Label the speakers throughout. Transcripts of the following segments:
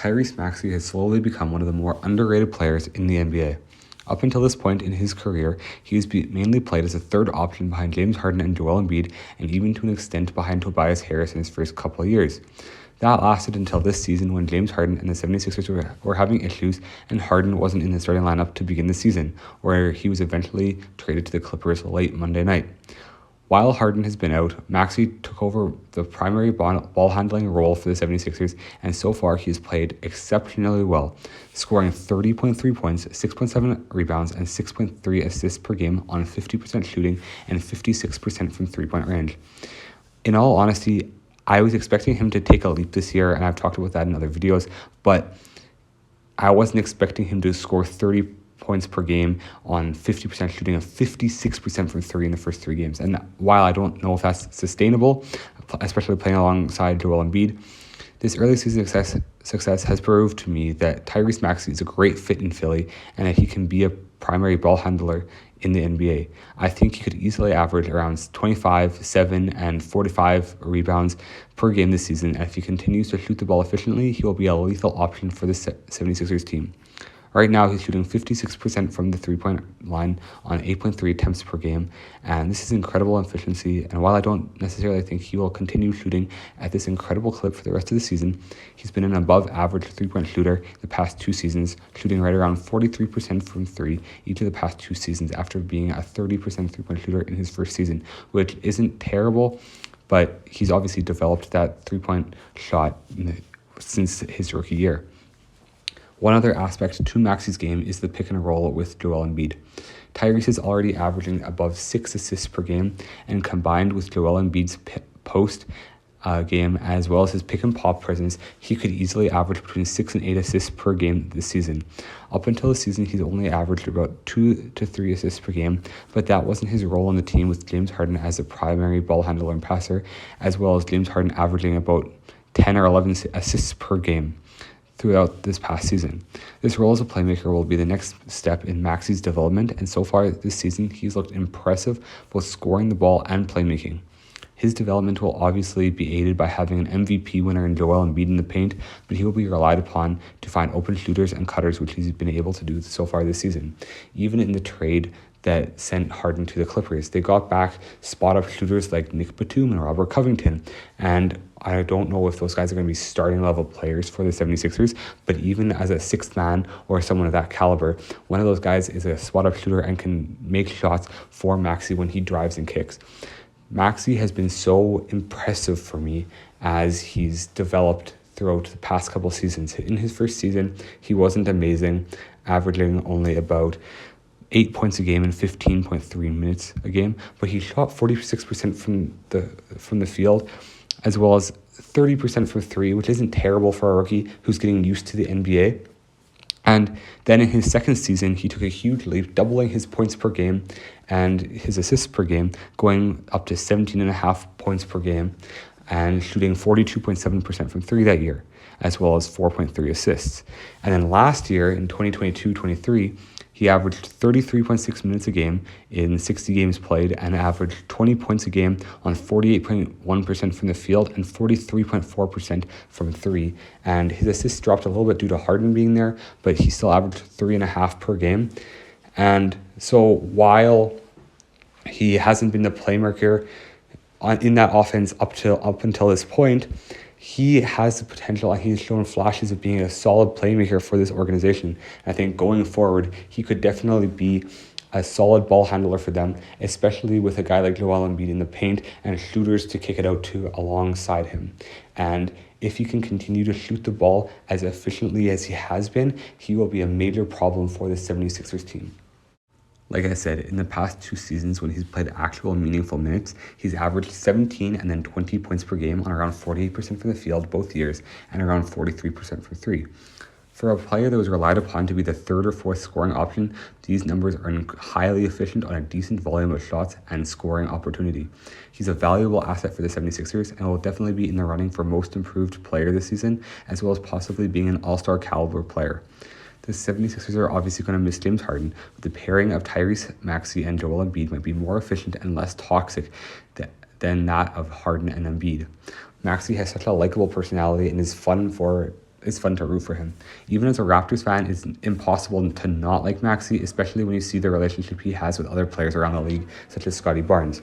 Speaker 1: Tyrese Maxey has slowly become one of the more underrated players in the NBA. Up until this point in his career, he has mainly played as a third option behind James Harden and Joel Embiid, and even to an extent behind Tobias Harris in his first couple of years. That lasted until this season when James Harden and the 76ers were having issues and Harden wasn't in the starting lineup to begin the season, where he was eventually traded to the Clippers late Monday night. While Harden has been out, Maxey took over the primary ball handling role for the 76ers, and so far he has played exceptionally well, scoring 30.3 points, 6.7 rebounds, and 6.3 assists per game on 50% shooting and 56% from three-point range. In all honesty, I was expecting him to take a leap this year, and I've talked about that in other videos, but I wasn't expecting him to score 30 points per game on 50% shooting and 56% from three in the first 3 games. And while I don't know if that's sustainable, especially playing alongside Joel Embiid, this early season success has proved to me that Tyrese Maxey is a great fit in Philly and that he can be a primary ball handler in the NBA. I think he could easily average around 25, 7, and 45 rebounds per game this season. And if he continues to shoot the ball efficiently, he will be a lethal option for the 76ers team. Right now, he's shooting 56% from the three-point line on 8.3 attempts per game, and this is incredible efficiency. And while I don't necessarily think he will continue shooting at this incredible clip for the rest of the season, he's been an above-average three-point shooter the past 2 seasons, shooting right around 43% from three each of the past 2 seasons after being a 30% three-point shooter in his first season, which isn't terrible, but he's obviously developed that three-point shot since his rookie year. One other aspect to Maxey's game is the pick and roll with Joel Embiid. Tyrese is already averaging above 6 assists per game, and combined with Joel Embiid's post game as well as his pick and pop presence, he could easily average between 6 and 8 assists per game this season. Up until the season, he's only averaged about 2 to 3 assists per game, but that wasn't his role on the team with James Harden as a primary ball handler and passer, as well as James Harden averaging about 10 or 11 assists per game throughout this past season. This role as a playmaker will be the next step in Maxey's development, and so far this season he's looked impressive both scoring the ball and playmaking. His development will obviously be aided by having an MVP winner in Joel Embiid in the paint, but he will be relied upon to find open shooters and cutters, which he's been able to do so far this season. Even in the trade that sent Harden to the Clippers, they got back spot-up shooters like Nick Batum and Robert Covington, and I don't know if those guys are going to be starting level players for the 76ers, but even as a sixth man or someone of that caliber, one of those guys is a spot-up shooter and can make shots for Maxey when he drives and kicks. Maxey has been so impressive for me as he's developed throughout the past couple seasons. In his first season, he wasn't amazing, averaging only about 8 points a game and 15.3 minutes a game, but he shot 46% from the field, as well as 30% from three, which isn't terrible for a rookie who's getting used to the NBA. And then in his second season, he took a huge leap, doubling his points per game and his assists per game, going up to 17.5 points per game and shooting 42.7% from three that year, as well as 4.3 assists. And then last year, in 2022-23, he averaged 33.6 minutes a game in 60 games played and averaged 20 points a game on 48.1% from the field and 43.4% from three. And his assists dropped a little bit due to Harden being there, but he still averaged 3.5 per game. And so while he hasn't been the playmaker in that offense up until this point, he has the potential and he's shown flashes of being a solid playmaker for this organization. I think going forward, he could definitely be a solid ball handler for them, especially with a guy like Joel Embiid in the paint and shooters to kick it out to alongside him. And if he can continue to shoot the ball as efficiently as he has been, he will be a major problem for the 76ers team. Like I said, in the past 2 seasons when he's played actual meaningful minutes, he's averaged 17 and then 20 points per game on around 48% from the field both years and around 43% from three. For a player that was relied upon to be the third or fourth scoring option, these numbers are highly efficient on a decent volume of shots and scoring opportunity. He's a valuable asset for the 76ers and will definitely be in the running for most improved player this season, as well as possibly being an all-star caliber player. The 76ers are obviously going to miss James Harden, but the pairing of Tyrese Maxey and Joel Embiid might be more efficient and less toxic than that of Harden and Embiid. Maxey has such a likable personality and is fun for it's fun to root for him. Even as a Raptors fan, it's impossible to not like Maxey, especially when you see the relationship he has with other players around the league, such as Scottie Barnes.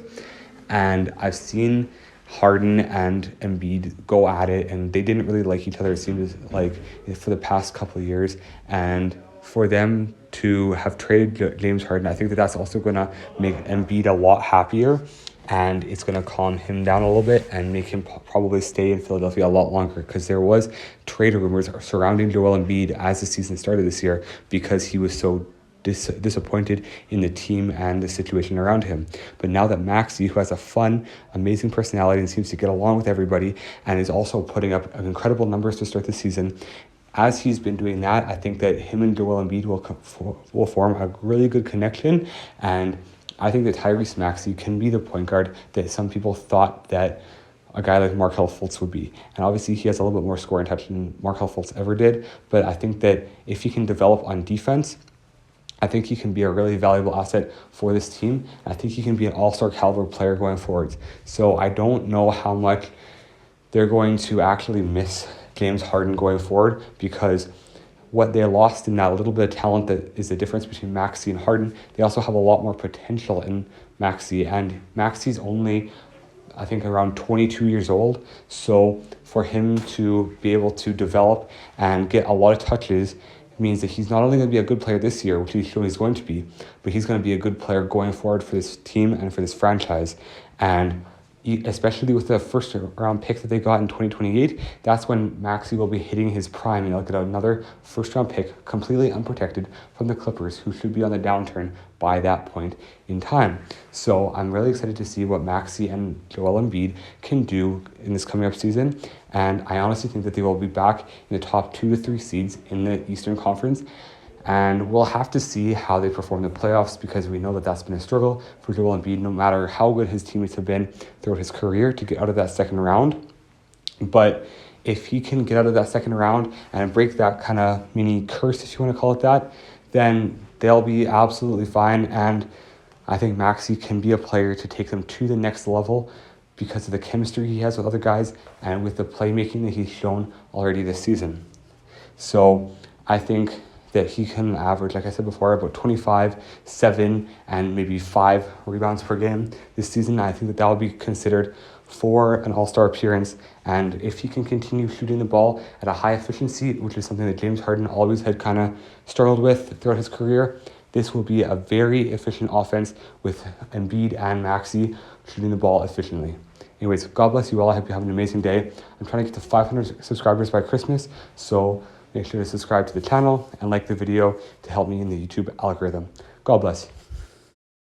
Speaker 1: And I've seen Harden and Embiid go at it, and they didn't really like each other, it seems like, for the past couple of years. And for them to have traded James Harden, I think that that's also going to make Embiid a lot happier, and it's going to calm him down a little bit and make him probably stay in Philadelphia a lot longer, because there was trade rumors surrounding Joel Embiid as the season started this year because he was so disappointed in the team and the situation around him. But now that Maxey, who has a fun, amazing personality and seems to get along with everybody and is also putting up incredible numbers to start the season, as he's been doing that, I think that him and Joel Embiid will form a really good connection. And I think that Tyrese Maxey can be the point guard that some people thought that a guy like Markelle Fultz would be. And obviously he has a little bit more scoring touch than Markelle Fultz ever did. But I think that if he can develop on defense, I think he can be a really valuable asset for this team. I think he can be an all-star caliber player going forward. So I don't know how much they're going to actually miss James Harden going forward, because what they lost in that little bit of talent that is the difference between Maxey and Harden, they also have a lot more potential in Maxey. And Maxey's only, I think, around 22 years old. So for him to be able to develop and get a lot of touches means that he's not only going to be a good player this year, which he's shown he's going to be, but he's going to be a good player going forward for this team and for this franchise. And especially with the first round pick that they got in 2028, that's when Maxey will be hitting his prime, and he'll get another first round pick completely unprotected from the Clippers, who should be on the downturn by that point in time. So I'm really excited to see what Maxey and Joel Embiid can do in this coming up season. And I honestly think that they will be back in the top 2 to 3 seeds in the Eastern Conference. And we'll have to see how they perform in the playoffs, because we know that that's been a struggle for Joel Embiid, no matter how good his teammates have been throughout his career, to get out of that second round. But if he can get out of that second round and break that kind of mini curse, if you want to call it that, then they'll be absolutely fine. And I think Maxey can be a player to take them to the next level because of the chemistry he has with other guys and with the playmaking that he's shown already this season. So I think that he can average, like I said before, about 25, 7, and maybe 5 rebounds per game this season. I think that will be considered for an all-star appearance. And if he can continue shooting the ball at a high efficiency, which is something that James Harden always had kind of struggled with throughout his career, this will be a very efficient offense with Embiid and Maxey shooting the ball efficiently. Anyways, God bless you all. I hope you have an amazing day. I'm trying to get to 500 subscribers by Christmas, so make sure to subscribe to the channel and like the video to help me in the YouTube algorithm. God bless.